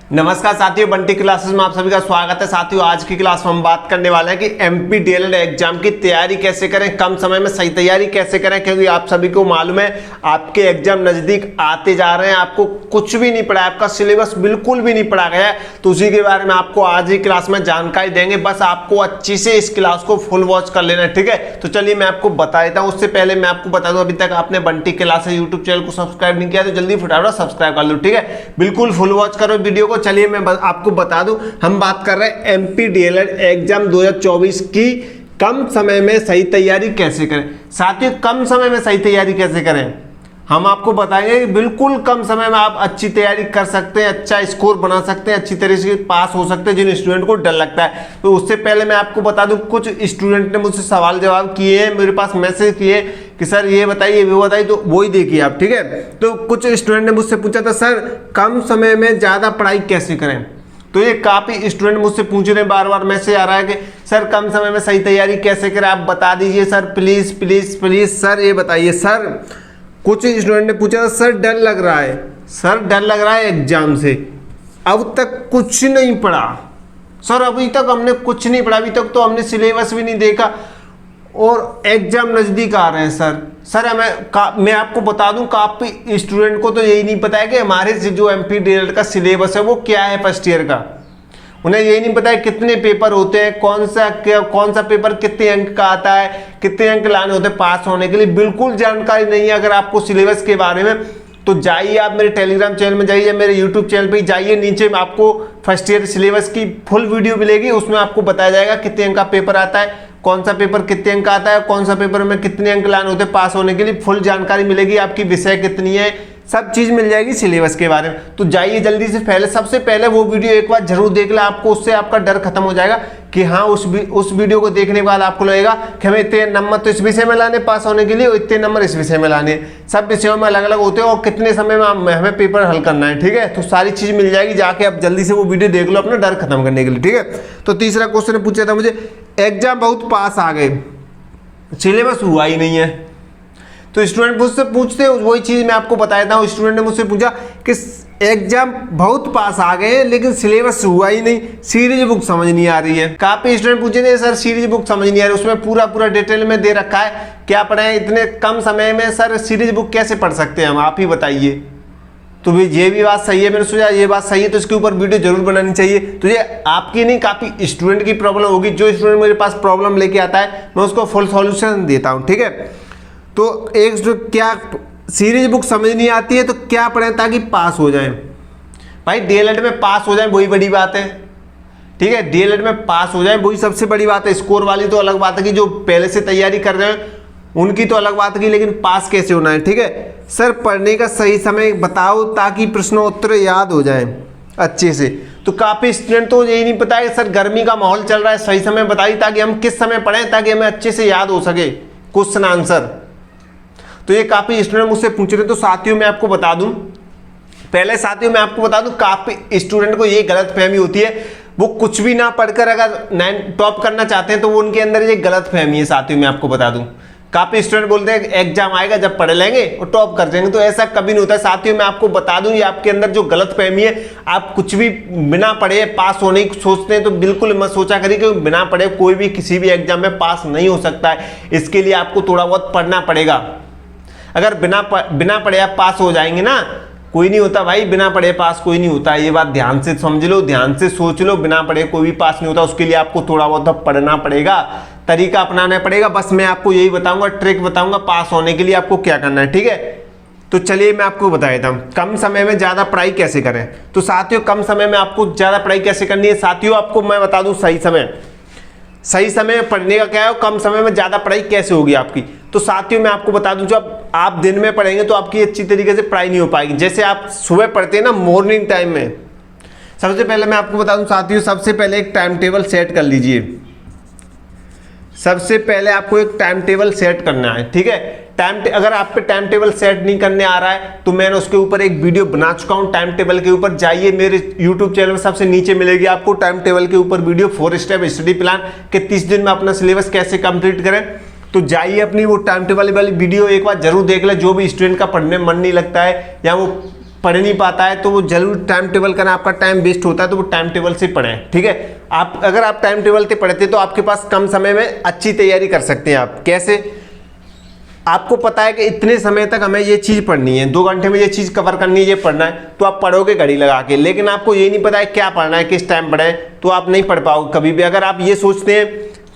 नमस्कार साथियों, बंटी क्लासेस में आप सभी का स्वागत है। साथियों, आज की क्लास में हम बात करने वाले हैं कि एमपी डीएलएड एग्जाम की तैयारी कैसे करें, कम समय में सही तैयारी कैसे करें। क्योंकि आप सभी को मालूम है आपके एग्जाम नजदीक आते जा रहे हैं, आपको कुछ भी नहीं पढ़ा, आपका सिलेबस बिल्कुल भी नहीं पढ़ा गया है। तो उसी के बारे में आपको आज ही क्लास में जानकारी देंगे। बस आपको अच्छी से इस क्लास को फुल वॉच कर लेना है, ठीक है। तो चलिए मैं आपको बता देता हूँ। उससे पहले मैं आपको बता दूं, अभी तक आपने बंटी क्लासेस यूट्यूब चैनल को सब्सक्राइब नहीं किया तो जल्दी फटाफट सब्सक्राइब कर लो, ठीक है। बिल्कुल फुल वॉच करो वीडियो को। चलिए मैं आपको बता दूं, हम बात कर रहे हैं एमपी डीएलएड एग्जाम 2024 की कम समय में सही तैयारी कैसे करें। साथियों, कम समय में सही तैयारी कैसे करें हम आपको बताएंगे। बिल्कुल कम समय में आप अच्छी तैयारी कर सकते हैं, अच्छा स्कोर बना सकते हैं, अच्छी तरीके से पास हो सकते हैं जिन स्टूडेंट को डर लगता है। तो उससे पहले मैं आपको बता दूं, कुछ स्टूडेंट ने मुझसे सवाल जवाब किए हैं, मेरे पास मैसेज किए कि सर ये बताइए वो बताइए, तो वो ही देखिए आप, ठीक है। तो कुछ स्टूडेंट ने मुझसे पूछा था, सर कम समय में ज़्यादा पढ़ाई कैसे करें। तो ये काफ़ी स्टूडेंट मुझसे पूछ रहे हैं, बार बार मैसेज आ रहा है कि सर कम समय में सही तैयारी कैसे करें, आप बता दीजिए sir, please please please sir ये बताइए। सर कुछ स्टूडेंट ने पूछा, सर डर लग रहा है, सर डर लग रहा है एग्जाम से, अब तक कुछ नहीं पढ़ा सर, अभी तक हमने कुछ नहीं पढ़ा, अभी तक तो हमने सिलेबस भी नहीं देखा और एग्जाम नज़दीक आ रहे हैं सर मैं आपको बता दूं, काफ़ी स्टूडेंट को तो यही नहीं पता है कि हमारे जो एमपी डीएलएड का सिलेबस है वो क्या है फर्स्ट ईयर का। उन्हें यही नहीं पता है कितने पेपर होते हैं, कौन सा पेपर कितने अंक का आता है, कितने अंक लाने होते हैं पास होने के लिए। बिल्कुल जानकारी नहीं है अगर आपको सिलेबस के बारे में। तो जाइए आप मेरे टेलीग्राम चैनल में जाइए, मेरे यूट्यूब चैनल पे जाइए, नीचे में आपको फर्स्ट ईयर सिलेबस की फुल वीडियो मिलेगी। उसमें आपको बताया जाएगा कितने अंक का पेपर आता है, कौन सा पेपर कितने अंक का आता है, कौन सा पेपर में कितने अंक लाने होते हैं पास होने के लिए। फुल जानकारी मिलेगी, आपकी विषय कितनी है, सब चीज़ मिल जाएगी सिलेबस के बारे में। तो जाइए जल्दी से, सबसे पहले वो वीडियो एक बार जरूर देख लें, आपको उससे आपका डर खत्म हो जाएगा कि हाँ उस वीडियो को देखने के बाद आपको लगेगा कि हमें इतने नंबर तो इस विषय में लाने पास होने के लिए और इतने नंबर इस विषय में लाने। सब विषयों में अलग अलग होते हैं और कितने समय में हमें पेपर हल करना है, ठीक है। तो सारी चीज़ मिल जाएगी, जाके आप जल्दी से वो वीडियो देख लो अपना डर खत्म करने के लिए, ठीक है। तो तीसरा क्वेश्चन पूछा था मुझे, एग्जाम बहुत पास आ गए, सिलेबस हुआ ही नहीं है। तो स्टूडेंट मुझसे पूछते हैं, वही चीज़ मैं आपको बता देता हूँ। स्टूडेंट ने मुझसे पूछा कि एग्जाम बहुत पास आ गए हैं लेकिन सिलेबस हुआ ही नहीं, सीरीज बुक समझ नहीं आ रही है। काफ़ी स्टूडेंट पूछे थे, सर सीरीज बुक समझ नहीं आ रही, उसमें पूरा डिटेल में दे रखा है, क्या पढ़ें इतने कम समय में, सर सीरीज बुक कैसे पढ़ सकते हैं हम, आप ही बताइए। तो ये भी बात सही है, मैंने सोचा ये बात सही है तो इसके ऊपर वीडियो जरूर बनानी चाहिए। तो ये आपकी नहीं, काफ़ी स्टूडेंट की प्रॉब्लम होगी। जो स्टूडेंट मेरे पास प्रॉब्लम लेके आता है मैं उसको फुल सॉल्यूशन देता हूँ, ठीक है। तो एक जो क्या सीरीज बुक समझ नहीं आती है तो क्या पढ़ें ताकि पास हो जाएं। भाई डीएलएड में पास हो जाए वही बड़ी बात है, ठीक है। डीएलएड में पास हो जाए वही सबसे बड़ी बात है। स्कोर वाली तो अलग बात है कि जो पहले से तैयारी कर रहे हैं उनकी तो अलग बात है, लेकिन पास कैसे होना है, ठीक है। सर पढ़ने का सही समय बताओ ताकि प्रश्नोत्तर याद हो जाए अच्छे से। तो काफ़ी स्टूडेंट तो यही नहीं पता है सर गर्मी का माहौल चल रहा है, सही समय बताइए ताकि हम किस समय पढ़ें ताकि हमें अच्छे से याद हो सके क्वेश्चन आंसर। तो ये काफ़ी स्टूडेंट मुझसे पूछ रहे। तो साथियों मैं आपको बता दूं, काफ़ी स्टूडेंट को ये गलत फहमी होती है, वो कुछ भी ना पढ़कर अगर टॉप करना चाहते हैं तो वो उनके अंदर ये गलत फहमी है। साथियों मैं आपको बता दूं, काफ़ी स्टूडेंट बोलते हैं एग्जाम आएगा जब पढ़ लेंगे और टॉप कर जाएंगे, तो ऐसा कभी नहीं होता है। साथियों मैं आपको बता दूं, ये आपके अंदर जो गलत फहमी है, आप कुछ भी बिना पढ़े पास होने की सोचते हैं तो बिल्कुल मत सोचा करिए कि बिना पढ़े कोई भी किसी भी एग्जाम में पास नहीं हो सकता है। इसके लिए आपको थोड़ा बहुत पढ़ना पड़ेगा। अगर बिना पढ़े आप पास हो जाएंगे ना, कोई नहीं होता भाई, बिना पढ़े पास कोई नहीं होता। ये बात ध्यान से समझ लो, ध्यान से सोच लो, बिना पढ़े कोई भी पास नहीं होता। उसके लिए आपको थोड़ा बहुत पढ़ना पड़ेगा, तरीका अपनाना पड़ेगा। बस मैं आपको यही बताऊंगा, ट्रिक बताऊंगा पास होने के लिए आपको क्या करना है, ठीक है। तो चलिए मैं आपको बता देता हूँ कम समय में ज़्यादा पढ़ाई कैसे करें। तो साथियों कम समय में आपको ज़्यादा पढ़ाई कैसे करनी है, साथियों आपको मैं बता दूँ सही समय पढ़ने का क्या है, कम समय में ज़्यादा पढ़ाई कैसे होगी आपकी। तो साथियों मैं आपको बता दूं, जब आप दिन में पढ़ेंगे तो आपकी अच्छी तरीके से पढ़ाई नहीं हो पाएगी। जैसे आप सुबह पढ़ते हैं ना मॉर्निंग टाइम में, सबसे पहले मैं आपको बता दूं साथियों, सबसे पहले एक टाइम टेबल सेट कर लीजिए। सबसे पहले आपको एक टाइम टेबल सेट करना है, ठीक है। अगर आप पे टाइम टेबल सेट नहीं करने आ रहा है तो मैंने उसके ऊपर एक वीडियो बना चुका हूं टाइम टेबल के ऊपर। जाइए मेरे यूट्यूब चैनल में सबसे नीचे मिलेगी आपको टाइम टेबल के ऊपर वीडियो, 4 स्टेप स्टडी प्लान के 30 दिन में अपना सिलेबस कैसे कंप्लीट करें। तो जाइए अपनी वो टाइम टेबल वाली वीडियो एक बार जरूर देख ले। जो भी स्टूडेंट का पढ़ने में मन नहीं लगता है या वो पढ़ नहीं पाता है तो वो जरूर टाइम टेबल करना, आपका टाइम वेस्ट होता है तो वो टाइम टेबल से पढ़ें, ठीक है। आप अगर आप टाइम टेबल से पढ़ते तो आपके पास कम समय में अच्छी तैयारी कर सकते हैं। आप कैसे, आपको पता है कि इतने समय तक हमें ये चीज़ पढ़नी है, 2 घंटे में ये चीज़ कवर करनी है, ये पढ़ना है, तो आप पढ़ोगे घड़ी लगा के, लेकिन आपको ये नहीं पता है क्या पढ़ना है, किस टाइम पढ़ें, तो आप नहीं पढ़ पाओगे कभी भी। अगर आप ये सोचते हैं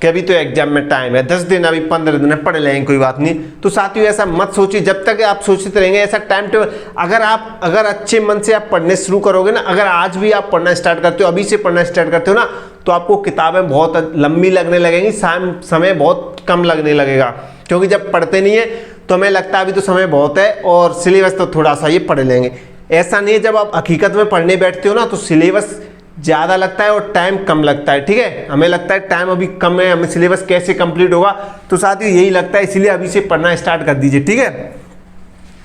कि अभी तो एग्जाम में टाइम है, 10 दिन, अभी 15 दिन है, पढ़ लेंगे कोई बात नहीं, तो साथियों ऐसा मत सोचिए। जब तक आप सोचते रहेंगे ऐसा टाइम टेबल, अगर अच्छे मन से आप पढ़ने शुरू करोगे ना, अगर आज भी आप पढ़ना स्टार्ट करते हो, अभी से पढ़ना स्टार्ट करते हो ना, तो आपको किताबें बहुत लंबी लगने लगेंगी, समय बहुत कम लगने लगेगा। क्योंकि जब पढ़ते नहीं है तो हमें लगता है अभी तो समय बहुत है और सिलेबस तो थोड़ा सा ये पढ़ लेंगे। ऐसा नहीं है, जब आप हकीकत में पढ़ने बैठते हो ना तो सिलेबस ज़्यादा लगता है और टाइम कम लगता है, ठीक है। हमें लगता है टाइम अभी कम है, हमें सिलेबस कैसे कंप्लीट होगा, तो साथियों यही लगता है, इसलिए अभी से पढ़ना स्टार्ट कर दीजिए, ठीक है।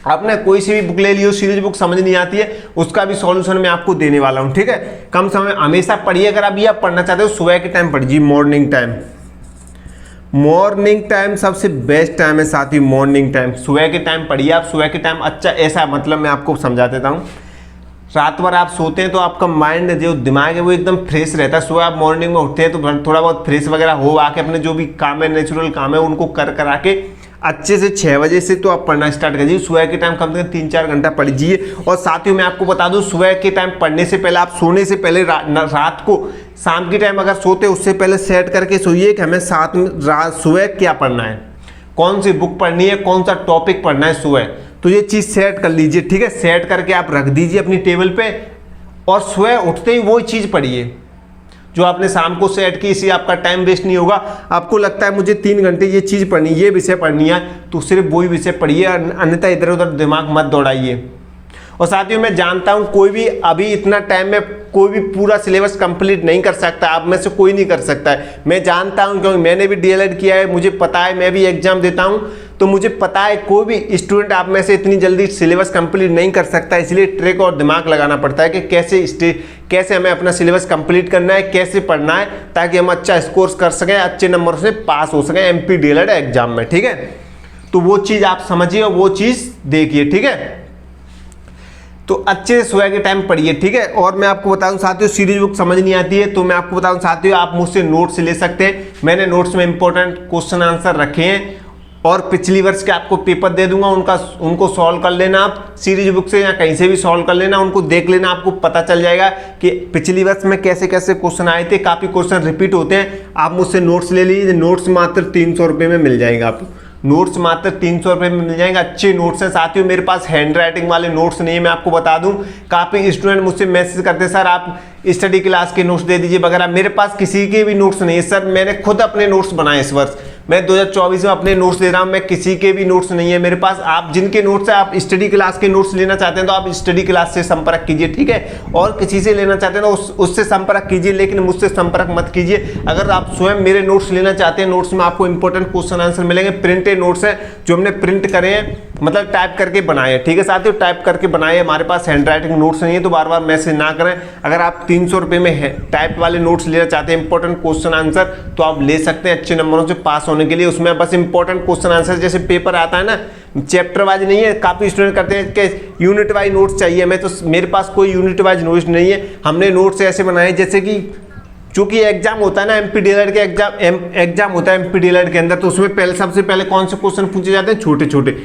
आपने कोई सी भी बुक ले लियो, सीरीज बुक समझ नहीं आती है, उसका भी सॉल्यूशन मैं आपको देने वाला हूँ, ठीक है। कम समय हमेशा पढ़िए। अगर अभी आप पढ़ना चाहते हो सुबह के टाइम पढ़िए, मॉर्निंग टाइम। मॉर्निंग टाइम सबसे बेस्ट टाइम है साथी, मॉर्निंग टाइम। सुबह के टाइम पढ़िए आप, सुबह के टाइम अच्छा, ऐसा मतलब मैं आपको समझा देता हूँ। रात भर आप सोते हैं तो आपका माइंड, जो दिमाग है वो एकदम फ्रेश रहता है। सुबह आप मॉर्निंग में उठते हैं तो थोड़ा बहुत फ्रेश वगैरह हो आके अपने जो भी काम है, नेचुरल काम है, उनको करा के अच्छे से 6 बजे से तो आप पढ़ना स्टार्ट कीजिए। सुबह के टाइम कम से कम 3-4 घंटा पढ़िए। और साथियों मैं आपको बता दूं, सुबह के टाइम पढ़ने से पहले, आप सोने से पहले रात को, शाम के टाइम अगर सोते उससे पहले सेट करके सोइए कि हमें सुबह क्या पढ़ना है, कौन सी बुक पढ़नी है, कौन सा टॉपिक पढ़ना है सुबह, तो ये चीज़ सेट कर लीजिए, ठीक है। सेट करके आप रख दीजिए अपनी टेबल पे और सुबह उठते ही वही चीज़ पढ़िए जो आपने शाम को सेट की। इससे आपका टाइम वेस्ट नहीं होगा। आपको लगता है मुझे 3 घंटे ये चीज़ पढ़नी, ये विषय पढ़नी है, तो सिर्फ वही विषय पढ़िए, अन्यथा इधर उधर दिमाग मत दौड़ाइए। और साथियों मैं जानता हूँ कोई भी अभी इतना टाइम में कोई भी पूरा सिलेबस कंप्लीट नहीं कर सकता, आप में से कोई नहीं कर सकता है, मैं जानता हूँ, क्योंकि मैंने भी डीएलएड किया है, मुझे पता है, मैं भी एग्जाम देता हूँ, तो मुझे पता है कोई भी स्टूडेंट आप में से इतनी जल्दी सिलेबस कंप्लीट नहीं कर सकता। इसलिए ट्रिक और दिमाग लगाना पड़ता है कि कैसे हमें अपना सिलेबस कंप्लीट करना है, कैसे पढ़ना है, ताकि हम अच्छा स्कोर कर सकें, अच्छे नंबर से पास हो सकें एमपी डीएलएड एग्जाम में, ठीक है। तो वो चीज़ आप समझिए और वो चीज़ देखिए, ठीक है। तो अच्छे से सुबह के टाइम पढ़िए, ठीक है। और मैं आपको बता दूं साथियों, सीरीज बुक समझ नहीं आती है तो मैं आपको बता दूं साथियों, आप मुझसे नोट्स ले सकते हैं। मैंने नोट्स में इंपॉर्टेंट क्वेश्चन आंसर रखे हैं और पिछली वर्ष के आपको पेपर दे दूंगा, उनको सॉल्व कर लेना आप सीरीज बुक से या कहीं से भी सॉल्व कर लेना, उनको देख लेना, आपको पता चल जाएगा कि पिछली वर्ष में कैसे कैसे क्वेश्चन आए थे। काफ़ी क्वेश्चन रिपीट होते हैं। आप मुझसे नोट्स ले लीजिए, नोट्स मात्र 300 रुपये में मिल जाएगा आपको, नोट्स मात्र 300 रुपये में मिल जाएंगे। अच्छे नोट्स हैं साथियों, मेरे पास हैंड राइटिंग वाले नोट्स नहीं है, मैं आपको बता दूं। काफ़ी स्टूडेंट मुझसे मैसेज करते हैं, सर आप स्टडी क्लास के नोट्स दे दीजिए वगैरह। मेरे पास किसी के भी नोट्स नहीं है सर, मैंने खुद अपने नोट्स बनाए इस वर्ष, मैं 2024 में अपने नोट्स दे रहा हूं, मैं किसी के भी नोट्स नहीं है मेरे पास। आप जिनके नोट्स है, आप स्टडी क्लास के नोट्स लेना चाहते हैं तो आप स्टडी क्लास से संपर्क कीजिए, ठीक है। और किसी से लेना चाहते हैं तो उससे संपर्क कीजिए, लेकिन मुझसे संपर्क मत कीजिए। अगर आप स्वयं मेरे नोट्स लेना चाहते हैं, नोट्स में आपको इंपॉर्टेंट क्वेश्चन आंसर मिलेंगे, प्रिंटेड नोट्स हैं जो हमने प्रिंट करे हैं, मतलब टाइप करके बनाए हैं, ठीक है साथियों, टाइप करके बनाए। हमारे पास हैंड राइटिंग नोट्स नहीं है तो बार बार मैसेज ना करें। अगर आप 300 रुपये में टाइप वाले नोट्स लेना चाहते हैं, इंपॉर्टेंट क्वेश्चन आंसर, तो आप ले सकते हैं अच्छे नंबरों से पास होने के लिए। उसमें बस इंपॉर्टेंट क्वेश्चन आंसर जैसे पेपर आता है ना, चैप्टर वाइज नहीं है। काफी स्टूडेंट करते हैं कि यूनिट वाइज नोट्स चाहिए हमें, तो मेरे पास कोई यूनिट वाइज नोट्स नहीं है। हमने नोट्स ऐसे बनाए जैसे कि चूंकि एग्जाम होता है ना, एमपी डीएलएड के एग्जाम होता है एमपी डीएलएड के अंदर, तो उसमें सबसे पहले कौन से क्वेश्चन पूछे जाते हैं, छोटे छोटे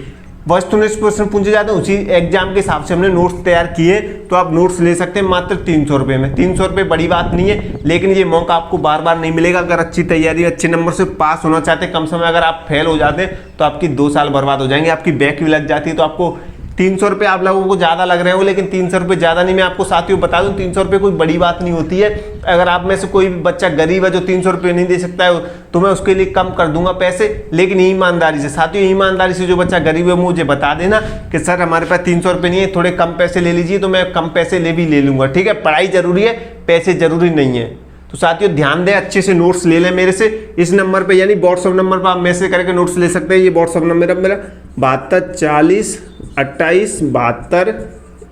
वस्तुनिष्ठ क्वेश्चन पूछे जाते हैं, उसी एग्जाम के हिसाब से हमने नोट्स तैयार किए। तो आप नोट्स ले सकते हैं मात्र 300 रुपये में। 300 रुपये बड़ी बात नहीं है, लेकिन ये मौका आपको बार बार नहीं मिलेगा। अगर अच्छी तैयारी, अच्छे नंबर से पास होना चाहते हैं, कम समय अगर आप फेल हो जाते हैं तो आपकी 2 साल बर्बाद हो जाएंगे, आपकी बैक भी लग जाती है। तो आपको 300 रुपये आप लोगों को ज़्यादा लग रहे हो, लेकिन 300 रुपये ज़्यादा नहीं। मैं आपको साथियों बता दूं, 300 रुपये कोई बड़ी बात नहीं होती है। अगर आप में से कोई भी बच्चा गरीब है जो 300 रुपये नहीं दे सकता है, तो मैं उसके लिए कम कर दूंगा पैसे, लेकिन ईमानदारी से साथियों, ईमानदारी से जो बच्चा गरीब है मुझे बता देना कि सर हमारे पास 300 रुपये नहीं है, थोड़े कम पैसे ले लीजिए, तो मैं कम पैसे ले लूँगा, ठीक है। पढ़ाई जरूरी है, पैसे जरूरी नहीं है। तो साथियों ध्यान दें, अच्छे से नोट्स ले लें मेरे से। इस नंबर पे यानी व्हाट्सअप नंबर पर आप मैसेज करके नोट्स ले सकते हैं। ये व्हाट्सअप नंबर है मेरा 72 40 28 72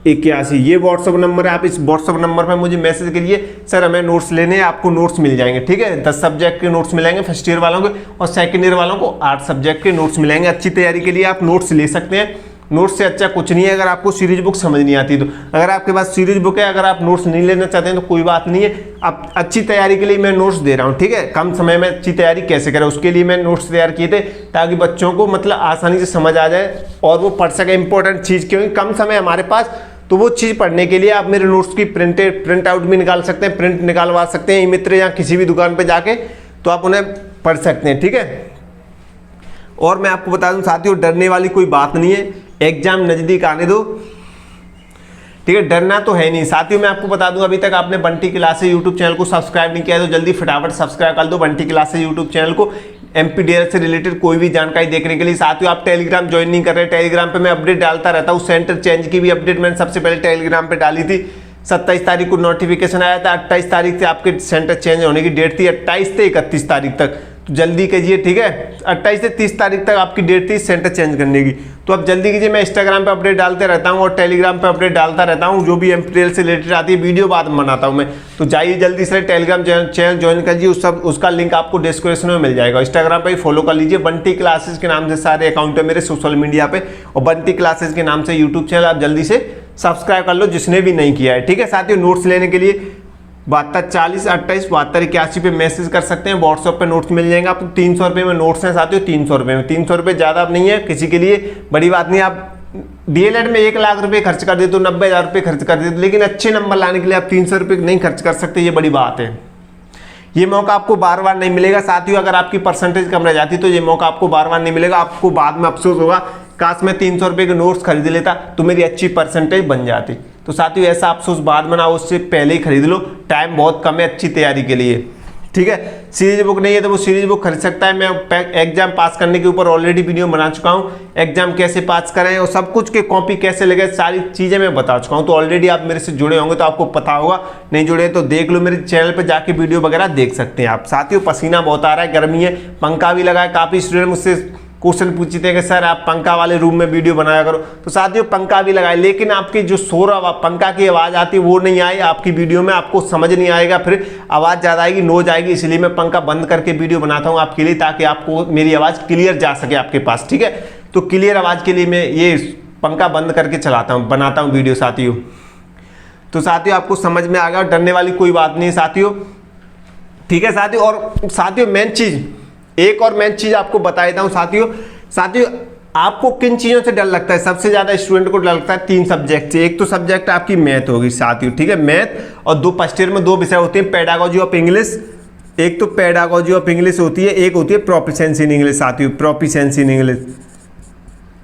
81, ये व्हाट्सअप नंबर है। आप इस व्हाट्सअप नंबर पर मुझे मैसेज करिए, सर हमें नोट्स लेने हैं, आपको नोट्स मिल जाएंगे, ठीक है। 10 सब्जेक्ट के नोट्स मिलेंगे फर्स्ट ईयर वालों के, और सेकेंड ईयर वालों को 8 सब्जेक्ट के नोट्स मिलेंगे। अच्छी तैयारी के लिए आप नोट्स ले सकते हैं। नोट्स से अच्छा कुछ नहीं है अगर आपको सीरीज बुक समझ नहीं आती तो। अगर आपके पास सीरीज बुक है, अगर आप नोट्स नहीं लेना चाहते हैं तो कोई बात नहीं है। अब अच्छी तैयारी के लिए मैं नोट्स दे रहा हूँ, ठीक है। कम समय में अच्छी तैयारी कैसे करें उसके लिए मैं नोट्स तैयार किए थे, ताकि बच्चों को मतलब आसानी से समझ आ जाए और वो पढ़ सके इंपॉर्टेंट चीज़, क्योंकि कम समय हमारे पास। तो वो चीज़ पढ़ने के लिए आप मेरे नोट्स की प्रिंट आउट भी निकाल सकते हैं, प्रिंट निकालवा सकते हैं ई-मित्र या किसी भी दुकान पे जाके, तो आप उन्हें पढ़ सकते हैं, ठीक है। और मैं आपको बता दूं साथियों, डरने वाली कोई बात नहीं है, एग्जाम नज़दीक आने दो, ठीक है। डरना तो है नहीं साथियों। मैं आपको बता दूं, अभी तक आपने बंटी क्लासेस यूट्यूब चैनल को सब्सक्राइब नहीं किया है तो जल्दी फटाफट सब्सक्राइब कर दो बंटी क्लासेस यूट्यूब चैनल को, एमपीडीएल से रिलेटेड कोई भी जानकारी देखने के लिए। साथियों आप टेलीग्राम ज्वाइन नहीं कर रहे, टेलीग्राम पे मैं अपडेट डालता रहता हूँ। सेंटर चेंज की भी अपडेट मैंने सबसे पहले टेलीग्राम पे डाली थी, 27 तारीख को नोटिफिकेशन आया था, 28 तारीख से आपके सेंटर चेंज होने की डेट थी, 28 से 31 तारीख तक, तो जल्दी कीजिए, ठीक है। 28 से 30 तारीख तक आपकी डेट थी सेंटर चेंज करने की, तो अब जल्दी कीजिए। मैं इंस्टाग्राम पे अपडेट डालते रहता हूँ और टेलीग्राम पे अपडेट डालता रहता हूँ, जो भी एमपीडीएल से रिलेटेड आती है वीडियो बाद में बनाता हूँ मैं। तो जाइए जल्दी से टेलीग्राम चैनल ज्वाइन कीजिए, उसका लिंक आपको डिस्क्रिप्शन में मिल जाएगा। इंस्टाग्राम पे ही फॉलो कर लीजिए, बंटी क्लासेस के नाम से सारे अकाउंट है मेरे सोशल मीडिया पे, और बंटी क्लासेस के नाम से यूट्यूब चैनल आप जल्दी से सब्सक्राइब कर लो जिसने भी नहीं किया है, ठीक है। साथियों नोट्स लेने के लिए 72 40 28 72 81 पे मैसेज कर सकते हैं, व्हाट्सएप पे नोट्स मिल जाएंगे आपको। 300 रुपये में नोट्स हैं साथियों, 300 रुपये में, 300 रुपये ज़्यादा नहीं है किसी के लिए, बड़ी बात नहीं। आप डीएलएड में 1 लाख रुपये खर्च कर दे तो 90,000 रुपये खर्च कर दे, लेकिन अच्छे नंबर लाने के लिए आप 300 रुपये नहीं खर्च कर सकते, ये बड़ी बात है। ये मौका आपको बार बार नहीं मिलेगा साथियों। अगर आपकी परसेंटेज कम रह जाती तो ये मौका आपको बार बार नहीं मिलेगा, आपको बाद में अफसोस होगा, काश मैं 300 रुपये के नोट्स खरीद लेता तो मेरी अच्छी परसेंटेज बन जाती। तो साथियों ऐसा अफसोस बाद में ना हो, उससे पहले ही खरीद लो, टाइम बहुत कम है अच्छी तैयारी के लिए, ठीक है। सीरीज बुक नहीं है तो वो सीरीज बुक खरीद सकता है। मैं एग्जाम पास करने के ऊपर ऑलरेडी वीडियो बना चुका हूँ, एग्जाम कैसे पास करें और सब कुछ के कॉपी कैसे लगे, सारी चीज़ें मैं बता चुका हूँ। तो ऑलरेडी आप मेरे से जुड़े होंगे तो आपको पता होगा, नहीं जुड़े तो देख लो, मेरे चैनल पर जाके वीडियो वगैरह देख सकते हैं आप। साथियों पसीना बहुत आ रहा है, गर्मी है, पंखा भी लगा है, काफ़ी स्टूडेंट मुझसे क्वेश्चन पूछते हैं कि सर आप पंखा वाले रूम में वीडियो बनाया करो, तो साथियों पंखा भी लगाए, लेकिन आपकी जो शोर पंखा की आवाज़ आती है वो नहीं आए आपकी वीडियो में, आपको समझ नहीं आएगा, फिर आवाज़ ज़्यादा आएगी, नोज आएगी। इसलिए मैं पंखा बंद करके वीडियो बनाता हूँ आपके लिए, ताकि आपको मेरी आवाज़ क्लियर जा सके आपके पास, ठीक है। तो क्लियर आवाज़ के लिए मैं ये पंखा बंद करके चलाता हूँ, बनाता हूँ वीडियो साथियों। तो साथियों आपको समझ में आ गया, डरने वाली कोई बात नहीं साथियों, ठीक है साथियों। और साथियों मेन चीज़, एक और मेन चीज आपको बता देता हूं साथियों आपको किन चीजों से डर लगता है। सबसे ज्यादा स्टूडेंट को डर लगता है 3 सब्जेक्ट से। एक तो सब्जेक्ट आपकी मैथ होगी साथियों, ठीक है, मैथ, और 2 फर्स्ट ईयर में 2 विषय होते हैं, पेडागोजी ऑफ इंग्लिश, एक तो पेडागोजी ऑफ इंग्लिश होती है, एक होती है प्रोफिशिएंसी इन इंग्लिश साथियों, proficiency in English,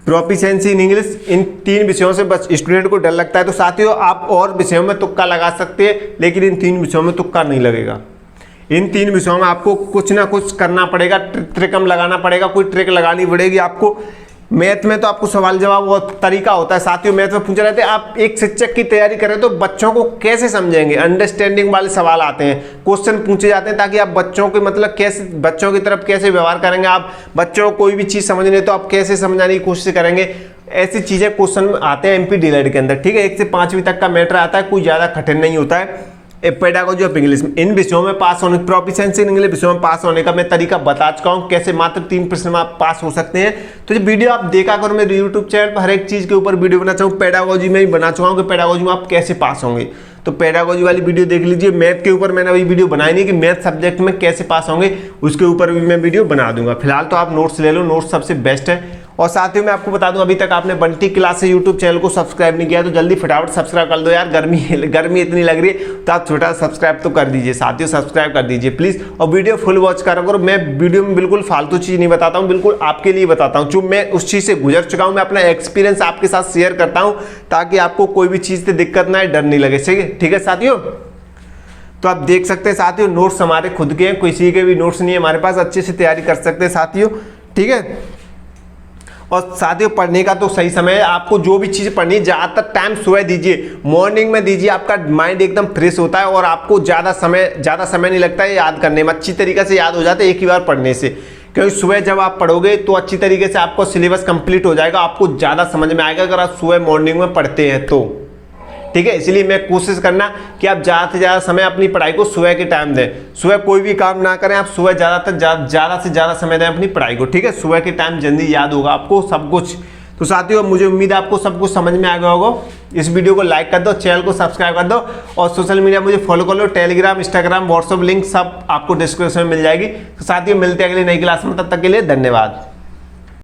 proficiency in English. इन 3 विषयों से बस स्टूडेंट को डर लगता है। तो साथियों आप और विषयों में तुक्का लगा सकते हैं, लेकिन इन 3 विषयों में तुक्का नहीं लगेगा। इन 3 विषयों में आपको कुछ ना कुछ करना पड़ेगा, ट्रिकम लगाना पड़ेगा, कोई ट्रिक लगानी पड़ेगी आपको। मैथ में तो आपको सवाल जवाब वो तरीका होता है साथियों, मैथ में पूछे रहते हैं। आप एक शिक्षक की तैयारी करें तो बच्चों को कैसे समझेंगे, अंडरस्टैंडिंग वाले सवाल आते हैं, क्वेश्चन पूछे जाते हैं, ताकि आप बच्चों के मतलब कैसे, बच्चों की तरफ कैसे व्यवहार करेंगे आप, बच्चों को कोई भी चीज़ समझने तो आप कैसे समझाने की कोशिश करेंगे, ऐसी चीज़ें क्वेश्चन आते हैं एमपीडीएल के अंदर, ठीक है। 1 से 5वीं तक का मैटर आता है, कोई ज़्यादा कठिन नहीं होता है। पेडागोजी ऑफ इंग्लिश, इन विषयों में पास होने, प्रोफिशिएंसी इन इंग्लिश विषयों में पास होने का मैं तरीका बता चुका हूं, कैसे मात्र 3 प्रश्न में आप पास हो सकते हैं। तो ये वीडियो आप देखा करो, मेरे यूट्यूब चैनल पर हर एक चीज के ऊपर वीडियो बना चाहूँ, पेडागोजी में ही बना चुका हूँ कि पेडागोजी में आप कैसे पास होंगे। तो पेडागोजी वाली वीडियो देख लीजिए। मैथ के ऊपर मैंने अभी वीडियो बनाई नहीं कि मैथ सब्जेक्ट में कैसे पास होंगे, उसके ऊपर भी मैं वीडियो बना दूंगा। फिलहाल तो आप नोट्स ले लो, नोट्स सबसे बेस्ट है। और साथ ही मैं आपको बता दूं, अभी तक आपने बंटी क्लासेस यूट्यूब चैनल को सब्सक्राइब नहीं किया तो जल्दी फटाफट सब्सक्राइब कर दो यार, गर्मी इतनी लग रही है तो आप छोटा सब्सक्राइब तो कर दीजिए साथियों, सब्सक्राइब कर दीजिए प्लीज़। और वीडियो फुल वॉच करा करो, मैं वीडियो में बिल्कुल फालतू चीज़ नहीं बताता हूँ, बिल्कुल आपके लिए बताता हूँ, जो मैं उस चीज़ से गुजर चुका हूँ, मैं अपना एक्सपीरियंस आपके साथ शेयर करता हूँ, ताकि आपको कोई भी चीज़ से दिक्कत ना आए, डर नहीं लगे, ठीक है साथियों। तो आप देख सकते हैं साथियों, नोट्स हमारे खुद के हैं, किसी के भी नोट्स नहीं है हमारे पास, अच्छे से तैयारी कर सकते हैं साथियों, ठीक है। और साथियों पढ़ने का तो सही समय है, आपको जो भी चीज़ पढ़नी है ज़्यादातर टाइम सुबह दीजिए, मॉर्निंग में दीजिए, आपका माइंड एकदम फ्रेश होता है और आपको ज़्यादा समय नहीं लगता है याद करने में, अच्छी तरीके से याद हो जाता है एक ही बार पढ़ने से। क्योंकि सुबह जब आप पढ़ोगे तो अच्छी तरीके से आपको सिलेबस कंप्लीट हो जाएगा, आपको ज़्यादा समझ में आएगा अगर आप सुबह मॉर्निंग में पढ़ते हैं तो, ठीक है। इसलिए मैं कोशिश करना कि आप ज़्यादा से ज़्यादा समय अपनी पढ़ाई को सुबह के टाइम दें, सुबह कोई भी काम ना करें, आप सुबह ज़्यादा से ज़्यादा समय दें अपनी पढ़ाई को, ठीक है। सुबह के टाइम जल्दी याद होगा आपको सब कुछ, तो साथियों मुझे उम्मीद है आपको सब कुछ समझ में आ गया होगा। इस वीडियो को लाइक कर दो, चैनल को सब्सक्राइब कर दो और सोशल मीडिया मुझे फॉलो कर लो, टेलीग्राम, इंस्टाग्राम, व्हाट्सएप लिंक सब आपको डिस्क्रिप्शन में मिल जाएगी। तो साथियों मिलते हैं अगली नई क्लास में, तब तक के लिए धन्यवाद।